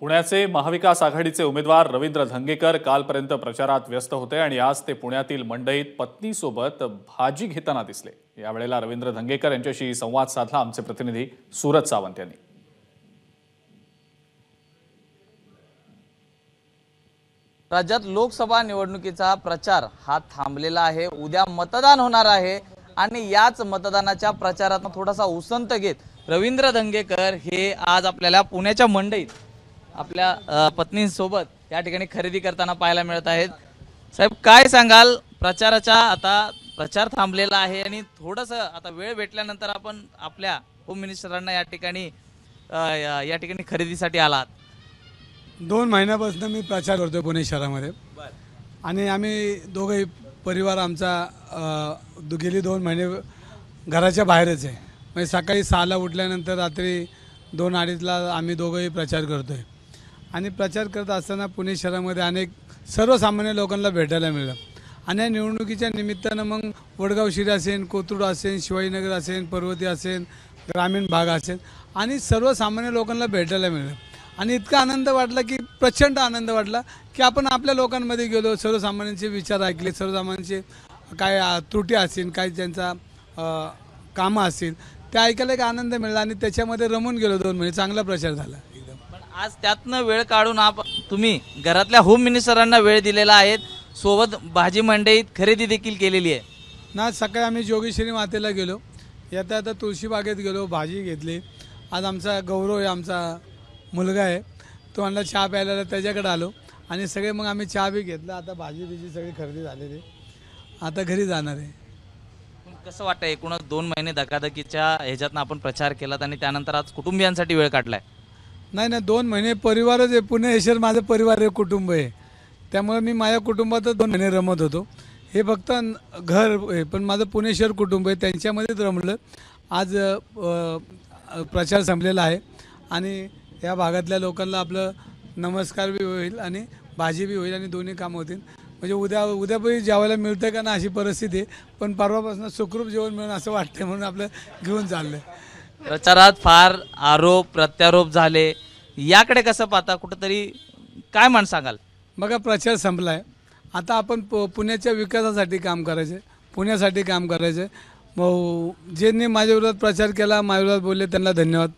पुण्याचे महाविकास आघाडीचे उमेदवार रवींद्र धंगेकर कालपर्यंत प्रचारात व्यस्त होते आणि आज ते पुण्यातील मंडईत पत्नीसोबत भाजी घेताना दिसले। यावेळेला रवींद्र धंगेकर यांच्याशी संवाद साधला आमचे प्रतिनिधी सूरज सावंत यांनी। राज्यात लोकसभा निवडणुकीचा प्रचार हा थांबलेला आहे। उद्या मतदान होणार आहे आणि याच मतदानाच्या प्रचारात थोडासा उसंत घेत रवींद्र धंगेकर हे आज आपल्याला पुण्याच्या मंडईत आपल्या पत्नीसोबत या ठिकाणी खरेदी करताना पाहायला मिळत आहेत। साहेब, काय सांगाल? प्रचाराचा आता प्रचार थांबलेला आहे आणि थोडंसं आता वेळ भेटल्यानंतर आपण आपल्या होम मिनिस्टरांना या ठिकाणी खरेदीसाठी आलात। 2 महिन्यापासून मी प्रचार करतोय पुणे शहरामध्ये आणि आम्ही दोघे परिवार आमचा गेली 2 महिने घराच्या बाहेरच आहे। म्हणजे सकाळी 6ला उठल्यानंतर रात्री 2-2:30ला आम्ही दोघेही प्रचार करतोय आणि प्रचार करत असताना पुणे शहरामध्ये अनेक सर्वसामान्य लोकांना भेटायला मिळालं आणि निवडणुकीच्या निमित्तानं मग वडगाव शिरी असेल, कोथरूड असेल, शिवाजीनगर असेल, पर्वती असेल, ग्रामीण भाग असेल आणि सर्वसामान्य लोकांना भेटायला मिळालं आणि इतका आनंद वाटला की प्रचंड आनंद वाटला की आपण आपल्या लोकांमध्ये गेलो, सर्वसामान्यांचे विचार ऐकले, सर्वसामान्यांचे काय त्रुटी असतील, काय त्यांचा कामं असतील ते ऐकायला एक आनंद मिळाला आणि त्याच्यामध्ये रमून गेलो। 2 महिने चांगला प्रचार झाला एकदम। पण आज त्यातनं वेळ काढून तुम्ही घरातल्या होम मिनिस्टरांना वेळ दिलेला आहे, सोबत भाजी मंडईत खरेदी देखील केलेली आहे ना। सकाळी आम्ही जोगेश्वरी मातेला गेलो, आता तुळशीबागेत गेलो, भाजी घेतली। आज आमचा गौरव आहे, आमचा मुलगा आहे, तो आणला चहा प्यायला, त्याच्याकडे आलो आणि सगळे मग आम्ही चहा बी घेतला। आता भाजी बिजी सगळी खरेदी झालेली, आता घरी जाणार आहे। कसं वाटतं एकूणच 2 महिने धकाधकीच्या ह्याच्यातनं आपण प्रचार केलात आणि त्यानंतर आज कुटुंबियांसाठी वेळ काढलाय? नाही 2 महिने परिवारच आहे, पुणे शहर माझं परिवार आहे, कुटुंब आहे, त्यामुळे मी माझ्या कुटुंबातच 2 महिने रमत होतो। हे फक्त घर आहे पण माझं पुणे शहर कुटुंब आहे, त्यांच्यामध्येच रमलं। आज प्रचार संपलेला आहे आणि या भागातल्या लोकांना आपलं नमस्कार बी होईल आणि भाजी बी होईल आणि दोन्ही कामं होतील। म्हणजे उद्या पण जेवायला मिळतं का ना अशी परिस्थिती आहे, पण परवापासून सुखरूप जेवण मिळून असं वाटतं म्हणून आपलं घेऊन चाललं आहे। प्रचारात फार आरोप प्रत्यारोप झाले, याकडे कसं पाहता? कुठंतरी काय म्हण सांगाल? बघा, प्रचार संपला आहे, आता आपण पुण्याच्या विकासासाठी काम करायचं, पुण्यासाठी काम करायचं। मग ज्यांनी माझ्या विरोधात प्रचार केला, माझ्या विरोधात बोलले त्यांना धन्यवाद,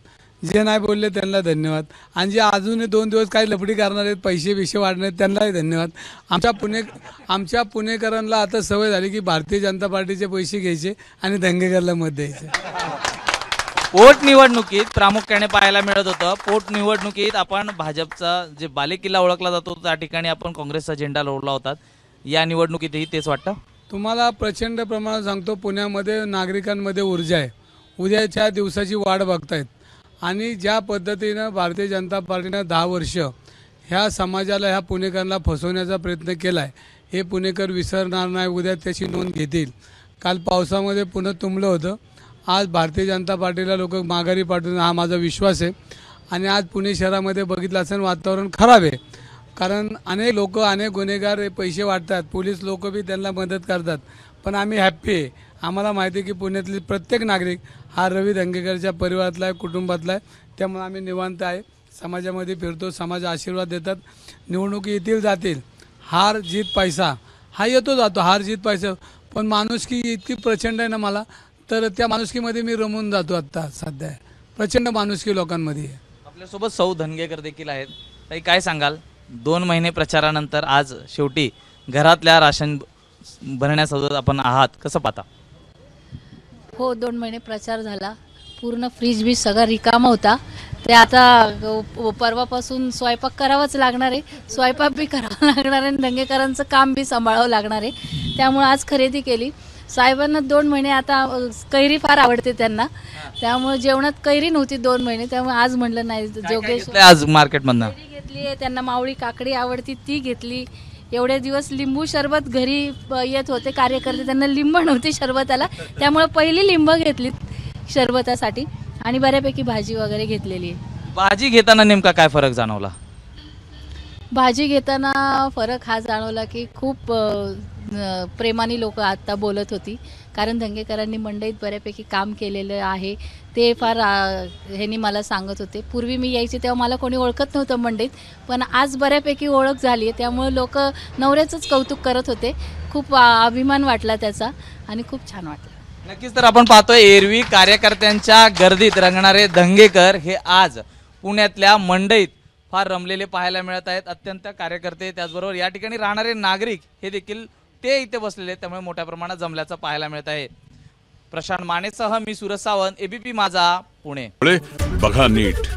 जे नाही बोलले त्यांना धन्यवाद आणि जे अजूनही 2 दिवस काही लफडी करणार आहेत, पैसे विषय वाढणार आहेत, त्यांनाही धन्यवाद। आमच्या पुणेकरांना आता सवय झाली की भारतीय जनता पार्टीचे पैसे घ्यायचे आणि धंगेकरला मत द्यायचे। पोटनिवडणुकीत प्रामुख्याने पाहायला मिळत होतं, पोटनिवडणुकीत आपण भाजपचा जे बालेकिल्ला ओळखला जातो त्या ठिकाणी आपण काँग्रेसचा झेंडा लोळला होता। या निवडणुकीतही तेच वाटतं? तुम्हाला प्रचंड प्रमाणात सांगतो, पुण्यामध्ये नागरिकांमध्ये ऊर्जा आहे, उद्याच्या दिवसाची वाट बघतायत आणि ज्या पद्धतीनं भारतीय जनता पार्टीनं 10 वर्ष ह्या समाजाला, ह्या पुणेकरांना फसवण्याचा प्रयत्न केला आहे, हे पुणेकर विसरणार नाही, उद्या त्याची नोंद घेतील। काल पावसामध्ये पुणे तुंबलं होतं, आज भारतीय जनता पार्टीला लोक माघारी पाठवून, हा माझा विश्वास आहे। आणि आज पुणे शहरामध्ये बघितलं असेल वातावरण खराब आहे, कारण अनेक लोक, अनेक गुन्हेगार पैसे वाटतात, पोलीस लोक बी त्यांना मदत करतात, पण आम्ही हॅप्पी आहे। आम्हाला माहिती आहे की पुण्यातली प्रत्येक नागरिक हा रवी धंगेकरच्या परिवारातला आहे, कुटुंबातला आहे, त्यामुळे आम्ही निवांत आहे, समाजामध्ये फिरतो, समाज आशीर्वाद देतात। निवडणुकी येतील जातील, हार जीत पैसा हा येतो जातो, हार जीत पैसा, पण माणुसकी इतकी प्रचंड आहे ना मला, तर त्या माणुसकीमध्ये मी रमून जातो। आता सध्या प्रचंड माणुसकी लोकांमध्ये आहे। आपल्यासोबत सौ धंगेकर देखील आहेत, ताई काय सांगाल? 2 महिने प्रचारानंतर आज शेवटी घरातल्या राशन भरण्यासोबत आपण आहात, कसं पाहता? हो, 2 महिने प्रचार झाला, पूर्ण फ्रीज बी सगळा रिकामा होता, ते आता परवापासून स्वयंपाक करावाच लागणार आहे, स्वयंपाक बी करावा लागणार आहे आणि धंगेकरांचं काम बी सांभाळावं लागणार आहे, त्यामुळे आज खरेदी केली। साहेबांना 2 महिने आता कैरी फार आवडते त्यांना, त्यामुळे जेवणात कैरी नव्हती 2 महिने, त्यामुळे आज म्हणलं नाही जोगेश्वरी आज मार्केटमधनं घेतली आहे, त्यांना मावळी काकडी आवडती ती घेतली। एवढे दिवस लिंबू सरबत घरी येत होते कार्यकर्ते, त्यांना लिंब नव्हती सरबताला, त्यामुळे पहिली लिंब घेतली सरबतासाठी आणि बऱ्यापैकी भाजी वगैरे घेतलेली आहे। भाजी घेताना नेमका काय फरक जाणवला? भाजी घेताना फरक हा जाणवला की खूप प्रेमाने लोक आत्ता बोलत होती, कारण धंगेकरांनी मंडईत बऱ्यापैकी काम केलेलं आहे. ते फार ह्यांनी मला सांगत होते. पूर्वी मी यायचे तेव्हा मला कोणी ओळखत नव्हतं मंडईत, पण आज बऱ्यापैकी ओळख झाली आहे. त्यामुळे लोक नवऱ्याचंच कौतुक करत होते. खूप अभिमान वाटला त्याचा आणि खूप छान वाटलं. नक्कीच. तर आपण पाहतोय एरवी कार्यकर्त्यांच्या गर्दीत रंगणारे धंगेकर हे आज पुण्यातल्या मंडईत फार रमलेले पाहायला मिळत आहेत. अत्यंत कार्यकर्ते, त्याचबरोबर या ठिकाणी राहणारे नागरिक हे देखील ते इथे बसलेले आहेत, त्यामुळे मोठ्या प्रमाणात जमल्याचं पाहायला मिळत आहे. प्रशांत मानेसह मी सूरज सावंत, एबीपी माझा, पुणे. बघा नीट.